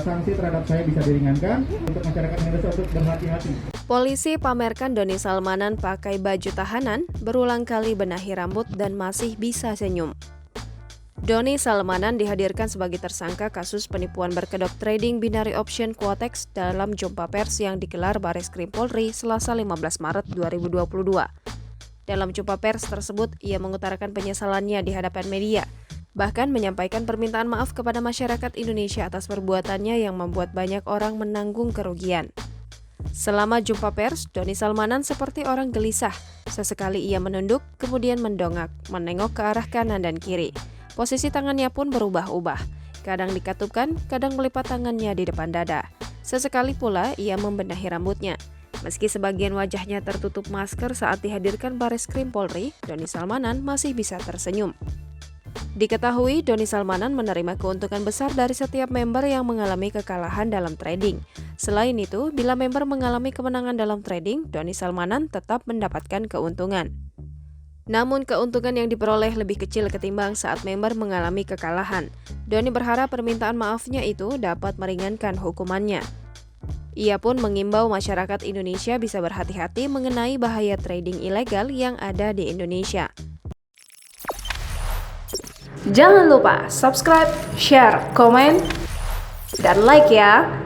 sanksi terhadap saya bisa diringankan. Untuk masyarakat Indonesia untuk berhati-hati. Polisi pamerkan Doni Salmanan pakai baju tahanan, berulang kali benahi rambut dan masih bisa senyum. Doni Salmanan dihadirkan sebagai tersangka kasus penipuan berkedok trading binary option Quotex dalam jumpa pers yang digelar Bareskrim Polri Selasa 15 Maret 2022. Dalam jumpa pers tersebut, ia mengutarakan penyesalannya di hadapan media, bahkan menyampaikan permintaan maaf kepada masyarakat Indonesia atas perbuatannya yang membuat banyak orang menanggung kerugian. Selama jumpa pers, Doni Salmanan seperti orang gelisah. Sesekali ia menunduk, kemudian mendongak, menengok ke arah kanan dan kiri. Posisi tangannya pun berubah-ubah. Kadang dikatupkan, kadang melipat tangannya di depan dada. Sesekali pula ia membenahi rambutnya. Meski sebagian wajahnya tertutup masker saat dihadirkan Bareskrim Polri, Doni Salmanan masih bisa tersenyum. Diketahui Doni Salmanan menerima keuntungan besar dari setiap member yang mengalami kekalahan dalam trading. Selain itu, bila member mengalami kemenangan dalam trading, Doni Salmanan tetap mendapatkan keuntungan. Namun keuntungan yang diperoleh lebih kecil ketimbang saat member mengalami kekalahan. Doni berharap permintaan maafnya itu dapat meringankan hukumannya. Ia pun mengimbau masyarakat Indonesia bisa berhati-hati mengenai bahaya trading ilegal yang ada di Indonesia. Jangan lupa subscribe, share, komen, dan like ya!